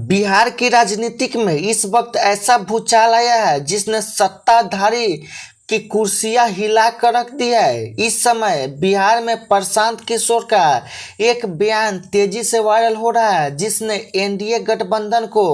बिहार की राजनीतिक में इस वक्त ऐसा भूचाल आया है जिसने सत्ताधारी की कुर्सियां हिला कर रख दी है। इस समय बिहार में प्रशांत किशोर का एक बयान तेजी से वायरल हो रहा है जिसने एनडीए गठबंधन को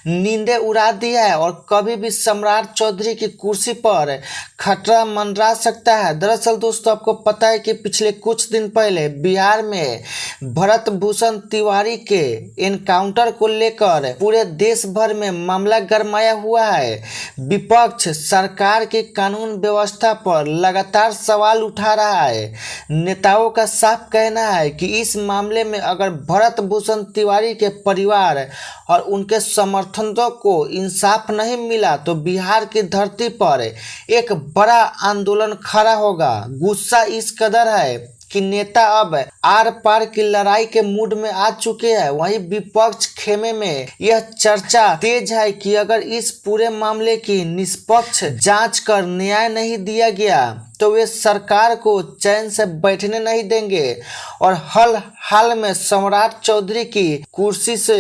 नींदें उड़ा दी है और कभी भी सम्राट चौधरी की कुर्सी पर खतरा मंडरा सकता है। दरअसल दोस्तों, आपको पता है कि पिछले कुछ दिन पहले बिहार में भरत भूषण तिवारी के एनकाउंटर को लेकर पूरे देश भर में मामला गरमाया हुआ है। विपक्ष सरकार की कानून व्यवस्था पर लगातार सवाल उठा रहा है। नेताओं का साफ कहना है कि इस मामले में अगर भरत भूषण तिवारी के परिवार और उनके समर्थकों को इंसाफ नहीं मिला तो बिहार की धरती पर एक बड़ा आंदोलन खड़ा होगा। गुस्सा इस कदर है कि नेता अब आर पार की लड़ाई के मूड में आ चुके हैं। वहीं विपक्ष खेमे में यह चर्चा तेज है कि अगर इस पूरे मामले की निष्पक्ष जांच कर न्याय नहीं दिया गया तो वे सरकार को चैन से बैठने नहीं देंगे और हाल में सम्राट चौधरी की कुर्सी से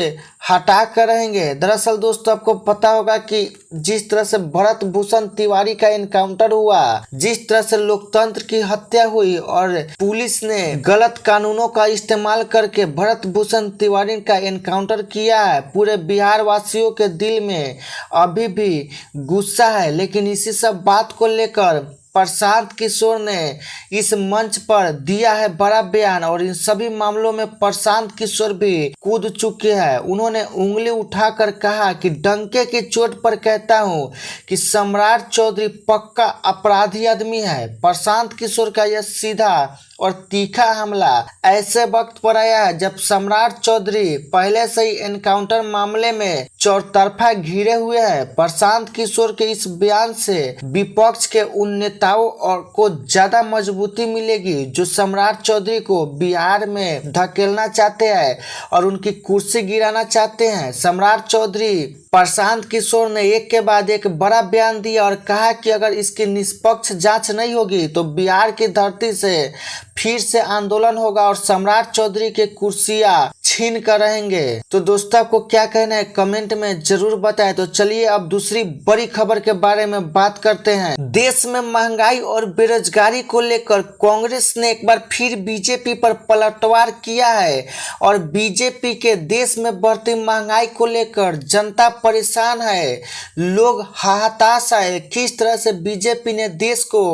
हटा कर रहेंगे। दरअसल दोस्तों, आपको पता होगा कि जिस तरह से भरत भूषण तिवारी का एनकाउंटर हुआ, जिस तरह से लोकतंत्र की हत्या हुई और पुलिस ने गलत कानूनों का इस्तेमाल करके भरत भूषण तिवारी का एनकाउंटर किया है, पूरे बिहार वासियों के दिल में अभी भी गुस्सा है। लेकिन इसी सब बात को लेकर प्रशांत किशोर ने इस मंच पर दिया है बड़ा बयान और इन सभी मामलों में प्रशांत किशोर भी कूद चुके हैं। उन्होंने उंगली उठाकर कहा कि डंके की चोट पर कहता हूं कि सम्राट चौधरी पक्का अपराधी आदमी है। प्रशांत किशोर का यह सीधा और तीखा हमला ऐसे वक्त पर आया है जब सम्राट चौधरी पहले से ही एनकाउंटर मामले में चौतरफा घिरे हुए हैं। प्रशांत किशोर के इस बयान से विपक्ष के उन नेताओं को ज्यादा मजबूती मिलेगी जो सम्राट चौधरी को बिहार में धकेलना चाहते हैं और उनकी कुर्सी गिराना चाहते हैं। सम्राट चौधरी प्रशांत किशोर ने एक के बाद एक बड़ा बयान दिया और कहा कि अगर इसकी निष्पक्ष जांच नहीं होगी तो बिहार की धरती से फिर से आंदोलन होगा और सम्राट चौधरी के कुर्सियां छीन कर रहेंगे। तो दोस्तों, आपको क्या कहना है कमेंट में जरूर बताएं। तो चलिए अब दूसरी बड़ी खबर के बारे में बात करते हैं। देश में महंगाई और बेरोजगारी को लेकर कांग्रेस ने एक बार फिर बीजेपी पर पलटवार किया है और बीजेपी के देश में बढ़ती महंगाई को लेकर जनता परेशान है, लोग हताश है। किस तरह से बीजेपी ने देश को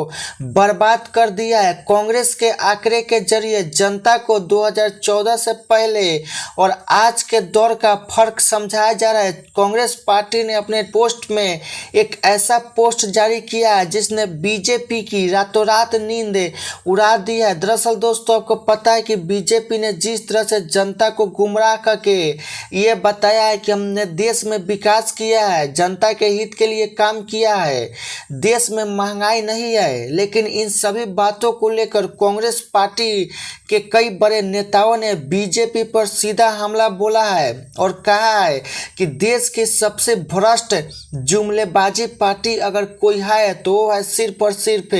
बर्बाद कर दिया है। कांग्रेस के आंकड़े के जरिए जनता को 2014 से पहले और आज के दौर का फर्क समझाया जा रहा है। कांग्रेस पार्टी ने अपने पोस्ट में एक ऐसा पोस्ट जारी किया है जिसने बीजेपी की रातों रात नींद उड़ा दी है। दरअसल दोस्तों, आपको पता है कि बीजेपी ने जिस तरह से जनता को गुमराह करके ये बताया है कि हमने देश में विकास किया है, जनता के हित के लिए काम किया है, देश में महंगाई नहीं है, लेकिन इन सभी बातों को लेकर कांग्रेस पार्टी के कई बड़े नेताओं ने बीजेपी पर सीधा हमला बोला है और कहा है कि देश की सबसे भ्रष्ट जुमलेबाजी पार्टी अगर कोई है तो वो है सिर्फ और सिर्फ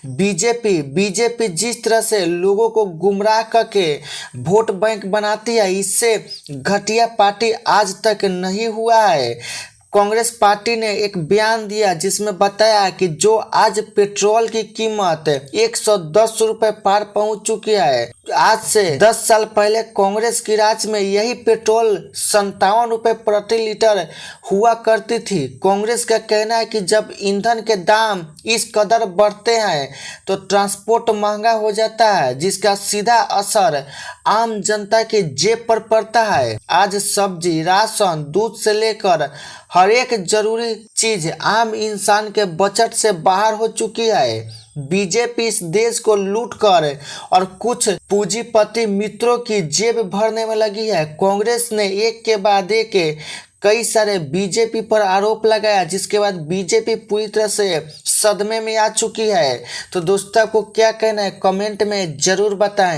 बीजेपी जिस तरह से लोगों को गुमराह करके वोट बैंक बनाती है, इससे घटिया पार्टी आज तक नहीं हुआ है। कांग्रेस पार्टी ने एक बयान दिया जिसमें बताया कि जो आज पेट्रोल की कीमत 110 रुपए पार पहुंच चुकी है, आज से 10 साल पहले कांग्रेस की राज में यही पेट्रोल 57 रुपए प्रति लीटर हुआ करती थी। कांग्रेस का कहना है कि जब ईंधन के दाम इस कदर बढ़ते हैं तो ट्रांसपोर्ट महंगा हो जाता है, जिसका सीधा असर आम जनता की जेब पर पड़ता है। आज सब्जी, राशन, दूध से लेकर हर एक जरूरी चीज आम इंसान के बजट से बाहर हो चुकी है। बीजेपी इस देश को लूट कर और कुछ पूंजीपति मित्रों की जेब भरने में लगी है। कांग्रेस ने एक के बाद एक कई सारे बीजेपी पर आरोप लगाया, जिसके बाद बीजेपी पूरी तरह से सदमे में आ चुकी है। तो दोस्तों, को क्या कहना है कमेंट में जरूर बताएं।